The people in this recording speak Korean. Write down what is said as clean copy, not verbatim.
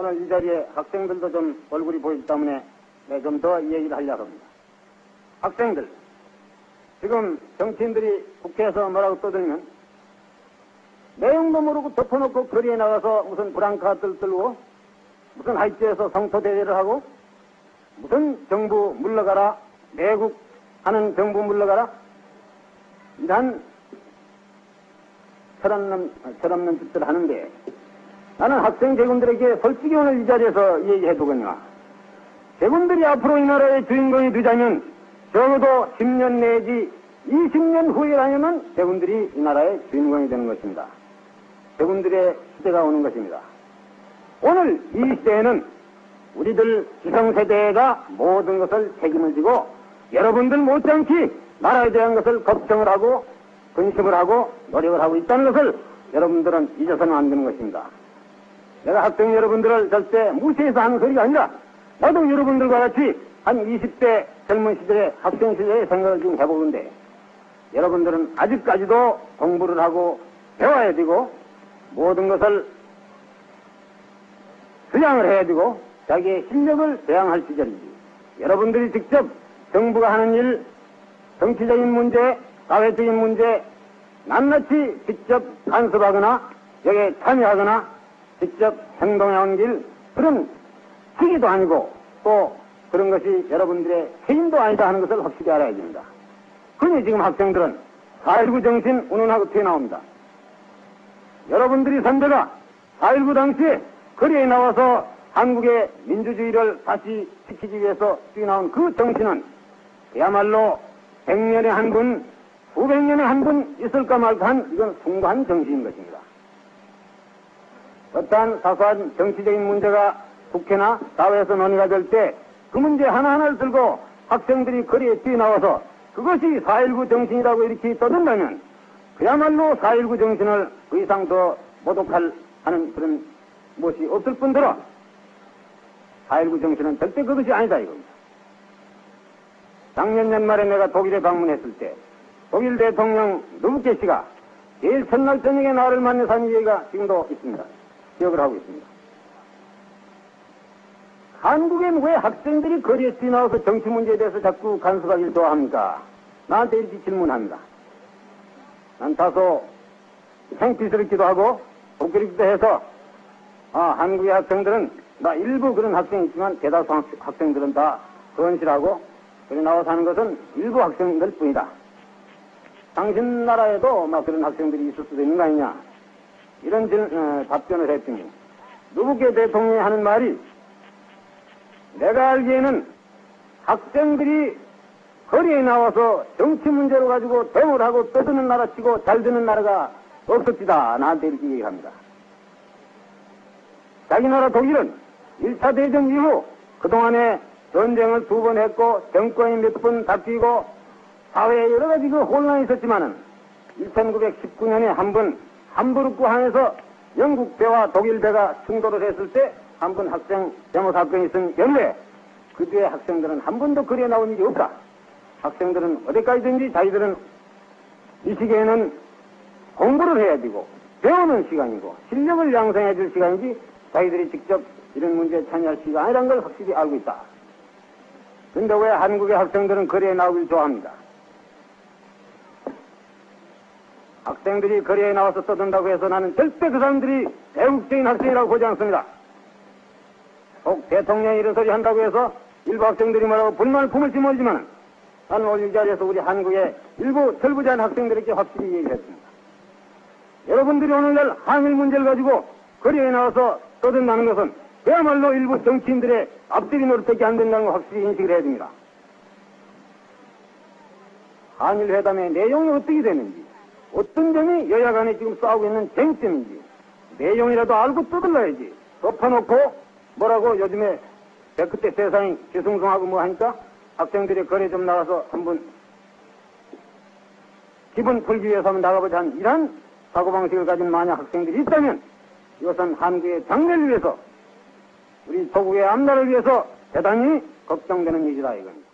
오늘 이 자리에 학생들도 좀 얼굴이 보이기 때문에 좀 더 얘기를 하려고 합니다. 학생들, 지금 정치인들이 국회에서 뭐라고 떠들면 내용도 모르고 덮어놓고 거리에 나가서 무슨 브랑카들 들고 무슨 하이트에서 성토대회를 하고 무슨 정부 물러가라, 매국하는 정부 물러가라, 이런 철없는 짓들을 하는데 나는 학생 재군들에게 솔직히 오늘 이 자리에서 얘기해두거니와 재군들이 앞으로 이 나라의 주인공이 되자면 적어도 10년 내지 20년 후에라면 재군들이 이 나라의 주인공이 되는 것입니다. 재군들의 시대가 오는 것입니다. 오늘 이 시대에는 우리들 기성세대가 모든 것을 책임을 지고 여러분들 못지않게 나라에 대한 것을 걱정을 하고 근심을 하고 노력을 하고 있다는 것을 여러분들은 잊어서는 안 되는 것입니다. 내가 학생 여러분들을 절대 무시해서 하는 소리가 아니라 나도 여러분들과 같이 한 20대 젊은 시절에 학생 시절에 생각을 좀 해보는데 여러분들은 아직까지도 공부를 하고 배워야 되고 모든 것을 수양을 해야 되고 자기의 실력을 배양할 시절이지. 여러분들이 직접 정부가 하는 일, 정치적인 문제, 사회적인 문제 낱낱이 직접 간섭하거나 여기에 참여하거나 직접 행동해온 길 그런 시기도 아니고 또 그런 것이 여러분들의 책임도 아니다 하는 것을 확실히 알아야 됩니다. 그러니 지금 학생들은 4.19 정신 운운하고 튀어나옵니다. 여러분들이 선배가 4.19 당시에 거리에 나와서 한국의 민주주의를 다시 지키기 위해서 뛰어나온 그 정신은 그야말로 100년에 한 분, 수백 년에 한 분 있을까 말까 한 이건 숭고한 정신인 것입니다. 어떠한 사소한 정치적인 문제가 국회나 사회에서 논의가 될 때 그 문제 하나하나를 들고 학생들이 거리에 뛰어나와서 그것이 4.19 정신이라고 이렇게 떠든다면 그야말로 4.19 정신을 그 이상 더 모독할 하는 그런 무엇이 없을 뿐더러 4.19 정신은 절대 그것이 아니다 이겁니다. 작년 연말에 내가 독일에 방문했을 때 독일 대통령 루브케 씨가 제일 첫날 저녁에 나를 만나서 한 얘기가 지금도 있습니다. 기억을 하고 있습니다. 한국엔 왜 학생들이 거리에 뛰어나와서 정치 문제에 대해서 자꾸 간섭하기를 좋아합니까? 나한테 이렇게 질문합니다. 난 다소 창피스럽기도 하고 부끄럽기도 해서 한국의 학생들은 나 일부 그런 학생이 있지만 대다수 학생들은 다 건실하고 그래 나와서 하는 것은 일부 학생들 뿐이다. 당신 나라에도 막 그런 학생들이 있을 수도 있는 거 아니냐 이런 답변을 했더니 루브케 대통령이 하는 말이 내가 알기에는 학생들이 거리에 나와서 정치 문제로 가지고 데모를 하고 떠드는 나라 치고 잘 되는 나라가 없었지다. 나한테 이렇게 얘기합니다. 자기 나라 독일은 1차 대전 이후 그동안에 전쟁을 2번 했고 정권이 몇 번 바뀌고 사회에 여러 가지 그 혼란이 있었지만은 1919년에 한 번 함부르크 항에서 영국 배와 독일 배가 충돌을 했을 때 한 번 학생 데모 사건이 있은 연후에 그 뒤에 학생들은 한 번도 거리에 나온 일이 없다. 학생들은 어디까지든지 자기들은 이 시기에는 공부를 해야 되고 배우는 시간이고 실력을 양성해 줄 시간이지 자기들이 직접 이런 문제에 참여할 시기가 아니라는 걸 확실히 알고 있다. 그런데 왜 한국의 학생들은 거리에 나오길 좋아합니다. 학생들이 거리에 나와서 떠든다고 해서 나는 절대 그 사람들이 애국적인 학생이라고 보지 않습니다. 혹 대통령이 이런 소리 한다고 해서 일부 학생들이 뭐라고 불만을 품을지 모르지만 나는 오늘 이 자리에서 우리 한국의 일부 철부지한 학생들에게 확실히 얘기했습니다. 여러분들이 오늘날 한일 문제를 가지고 거리에 나와서 떠든다는 것은 그야말로 일부 정치인들의 앞뒤리 노릇밖에 안 된다는 걸 확실히 인식을 해야 됩니다. 한일 회담의 내용이 어떻게 되는지 어떤 점이 여야 간에 지금 싸우고 있는 쟁점인지 내용이라도 알고 떠들러야지. 덮어놓고 뭐라고 요즘에 그때 세상이 뒤숭숭하고 뭐 하니까 학생들이 거리에 좀 나가서 한번 기분 풀기 위해서 한번 나가보자 하는 이런 사고방식을 가진 만약 학생들이 있다면 이것은 한국의 장래를 위해서 우리 조국의 앞날을 위해서 대단히 걱정되는 일이다 이겁니다.